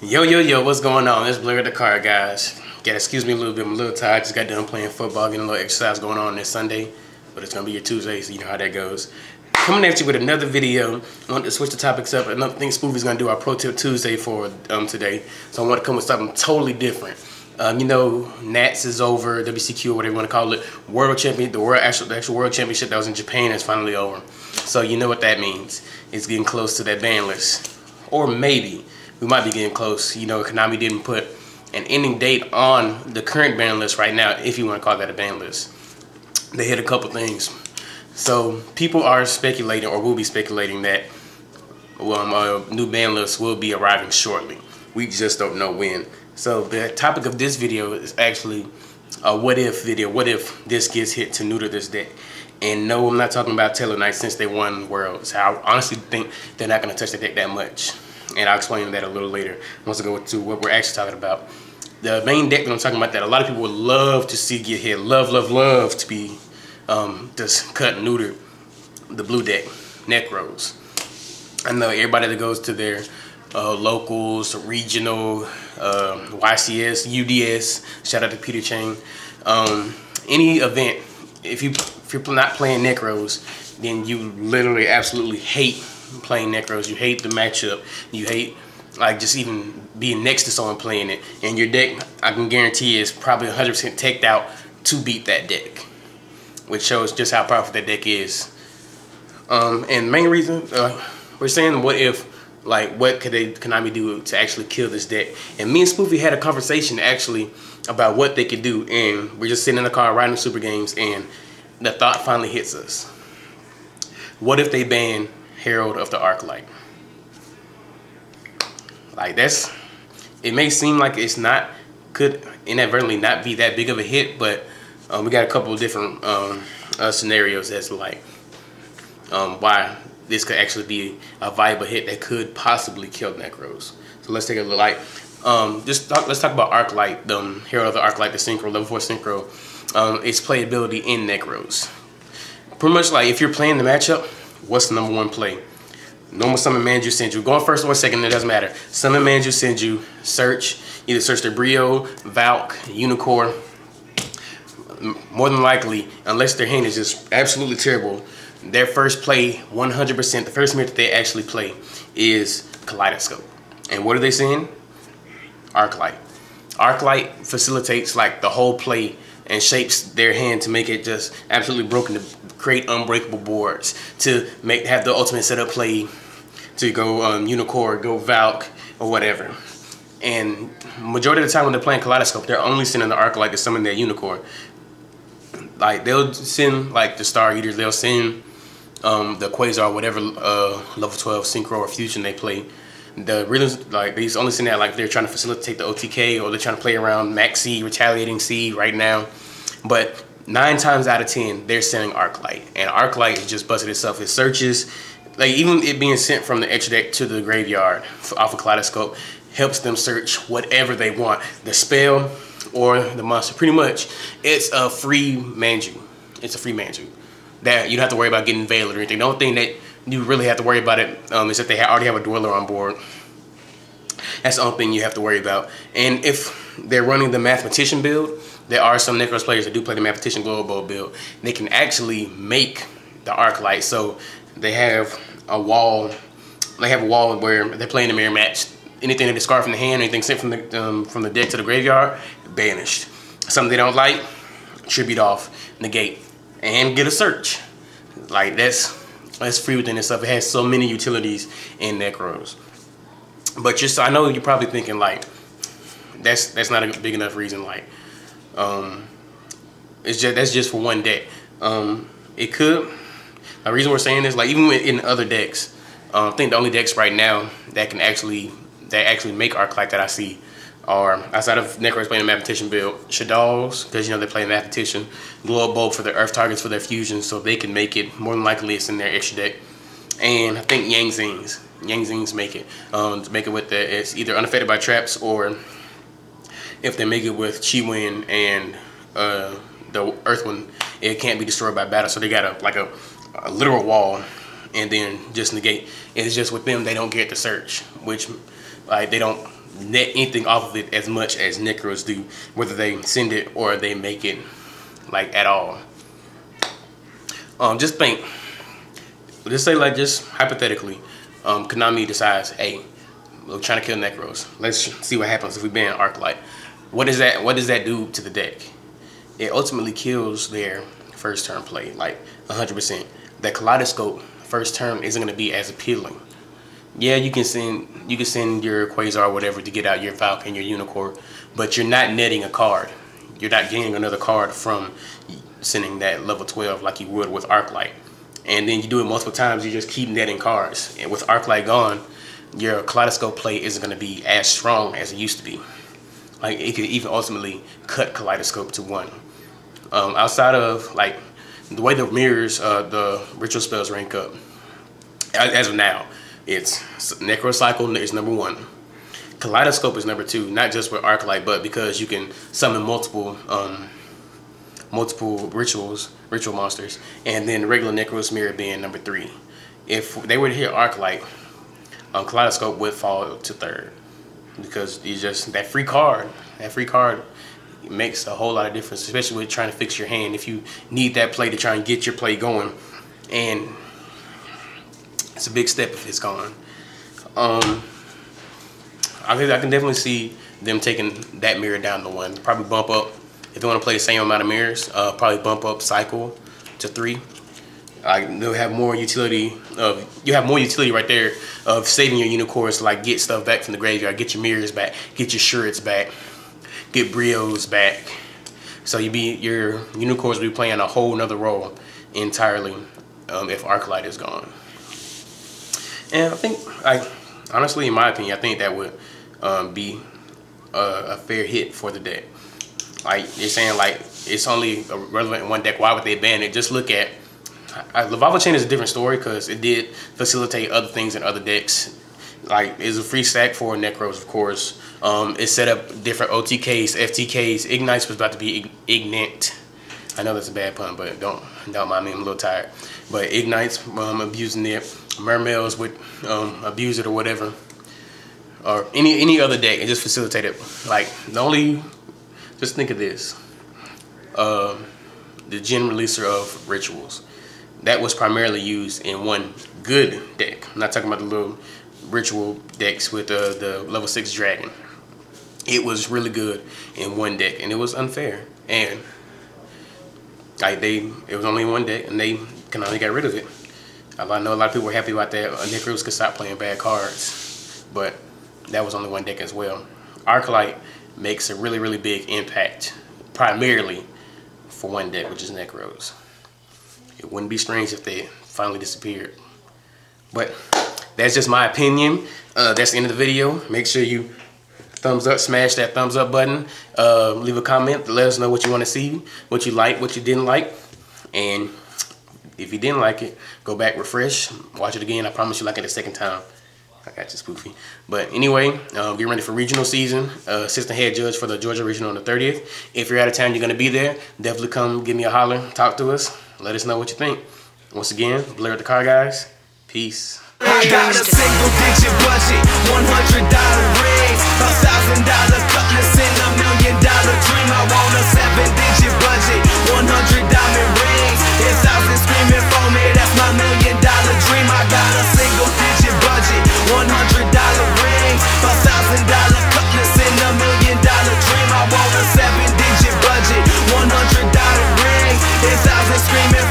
Yo, what's going on? It's Blair, TheCardGuyz. Yeah, excuse me a little bit, I'm a little tired. Just got done playing football, getting a little exercise going on this Sunday. But it's gonna be your Tuesday, so you know how that goes. Coming at you with another video. I want to switch the topics up. Another thing Spoofy's gonna do our Pro Tip Tuesday for today. So I want to come with something totally different. You know, Nats is over, WCQ, whatever you want to call it. World Champion, the actual World Championship that was in Japan is finally over. So you know what that means. It's getting close to that ban list. Or maybe we might be getting close. You know, Konami didn't put an ending date on the current ban list right now, if you want to call that a ban list. They hit a couple things. So people are speculating, or will be speculating, that a new ban list will be arriving shortly. We just don't know when. So the topic of this video is actually a what if video. What if this gets hit to neuter this deck? And no, I'm not talking about Taylor Knight since they won Worlds. I honestly think they're not going to touch the deck that much. And I'll explain that a little later once I go to what we're actually talking about. The main deck that I'm talking about that a lot of people would love to see get hit, love to be just cut and neutered, the blue deck, Nekroz. I know everybody that goes to their locals, regional, YCS, UDS, shout out to Peter Chang. Any event, if you're not playing Nekroz, then you literally absolutely hate playing Nekroz. You hate the matchup. You hate like just even being next to someone playing it. And your deck, I can guarantee, is probably 100% teched out to beat that deck, which shows just how powerful that deck is. And the main reason we're saying, what if, like, what could Konami do to actually kill this deck? And me and Spoofy had a conversation actually about what they could do, and we're just sitting in the car riding Super Games, and the thought finally hits us. What if they ban Herald of the Arclight? Like, it may seem like it's not, could inadvertently not be that big of a hit, but we got a couple of different scenarios as to like why this could actually be a viable hit that could possibly kill Nekroz. So let's take a look. Like, let's talk about Arclight, Herald of the Arclight, the synchro, level 4 synchro. Its playability in Nekroz. Pretty much like if you're playing the matchup, what's the #1 play? Normal summon Manju sends you. Going first or second, it doesn't matter. Summon Manju sends you. Search. Either search the Brio, Valk, Unicorn. More than likely, unless their hand is just absolutely terrible, their first play, 100%, the first mirror that they actually play is Kaleidoscope. And what are they saying? Arclight. Arclight facilitates like the whole play and shapes their hand to make it just absolutely broken, to create unbreakable boards, to have the ultimate setup play, to go Unicorn, go Valk, or whatever. And majority of the time when they're playing Kaleidoscope, they're only sending the Arclight to summon their Unicorn. Like, they'll send like the Star Eaters, they'll send the Quasar, whatever level 12 synchro or fusion they play. The really, like, they only send that like they're trying to facilitate the OTK, or they're trying to play around Max C, Retaliating C right now. But 9 times out of 10, they're sending Arclight, and Arclight is just busted itself. It searches, like, even it being sent from the extra deck to the graveyard off of Kaleidoscope helps them search whatever they want, the spell or the monster. Pretty much, it's a free Manju. It's a free Manju that you don't have to worry about getting veiled or anything. The only thing that you really have to worry about it is that they already have a Dweller on board. That's the only thing you have to worry about. And if they're running the Mathematician build, there are some Nekroz players that do play the Mathematician Global build. They can actually make the Arclight, so they have a wall. They have a wall where they're playing the mirror match. Anything they discard from the hand, anything sent from the deck to the graveyard, banished. Something they don't like, tribute off, negate, and get a search. Like, that's free within itself. It has so many utilities in Nekroz. But just, I know you're probably thinking like, that's not a big enough reason. Like, that's just for one deck. It could. The reason we're saying this, like, even in other decks, I think the only decks right now that actually make Arclight that I see are, outside of Nekroz playing the Mathematician build, Shadal's, because you know they play Mathematician, Glow Bulb for their Earth targets for their fusion, so they can make it. More than likely, it's in their extra deck. And I think Yang Zings make it. To make it with it's either unaffected by traps, or if they make it with Chi-Wind and the Earth one, it can't be destroyed by battle. So they got a literal wall, and then just negate. It's just with them, they don't get the search, which like they don't net anything off of it as much as Nekroz do, whether they send it or they make it like at all. Just think, let's say like just hypothetically, Konami decides, hey, we're trying to kill Nekroz. Let's see what happens if we ban Arclight. What does that do to the deck? It ultimately kills their first turn play, like 100%. That Kaleidoscope first turn isn't going to be as appealing. Yeah, you can send your Quasar or whatever to get out your Falcon, your Unicorn, but you're not netting a card. You're not gaining another card from sending that level 12 like you would with Arclight. And then you do it multiple times, you just keep netting cards. And with Arclight gone, your Kaleidoscope play isn't going to be as strong as it used to be. Like, it could even ultimately cut Kaleidoscope to 1. Outside of like the way the mirrors, the ritual spells rank up, as of now, it's Necro Cycle is number 1. Kaleidoscope is number 2, not just with Arclight, but because you can summon multiple ritual monsters, and then the regular Necro's mirror being number 3. If they were to hit Arclight, Kaleidoscope would fall to 3rd, because you just that free card makes a whole lot of difference, especially with trying to fix your hand. If you need that play to try and get your play going, and it's a big step if it's gone. I can definitely see them taking that mirror down to 1. Probably bump up, if they want to play the same amount of mirrors, probably bump up Cycle to 3. They'll have more utility. You have more utility right there of saving your unicorns to like get stuff back from the graveyard, get your mirrors back, get your Shurits back, get Brios back. So your unicorns will be playing a whole nother role entirely if Arclight is gone. And I think, honestly, in my opinion, I think that would be a fair hit for the deck. Like, you're saying, like, it's only relevant in 1 deck. Why would they ban it? Just look at Lava Chain is a different story because it did facilitate other things in other decks. Like, it's a free stack for Nekroz, of course. It set up different OTKs, FTKs. Ignites was about to be Ignite. I know that's a bad pun, but don't mind me. I'm a little tired. But Ignites abusing it. Mermails would abuse it or whatever. Or any other deck. It just facilitated. Like, just think of this. The gen releaser of rituals. That was primarily used in 1 good deck. I'm not talking about the little ritual decks with the level 6 dragon. It was really good in 1 deck, and it was unfair. And like it was only 1 deck, and they Konami got rid of it. I know a lot of people were happy about that. Nekroz could stop playing bad cards, but that was only 1 deck as well. Arclight makes a really, really big impact, primarily for 1 deck, which is Nekroz. It wouldn't be strange if they finally disappeared. But that's just my opinion. That's the end of the video. Make sure you thumbs up, smash that thumbs up button. Leave a comment to let us know what you want to see, what you like, what you didn't like. And if you didn't like it, go back, refresh, watch it again. I promise you like it a second time. I got you, Spoofy. But anyway, get ready for regional season. Assistant head judge for the Georgia regional on the 30th. If you're out of town, you're going to be there. Definitely come give me a holler, talk to us. Let us know what you think. Once again, Blair TheCardGuyz. Peace. I got a single-digit budget, $100 rings, $1,000 cutlass and $1 million dream. I want a 7-digit budget, 100 diamond rings, 10,000 screaming for me. That's my $1 million dream. I got a single-digit budget, $100 rings, $1,000 cutlass and $1 million dream. I want a 7-digit budget, 100 rings, 10,000 screaming.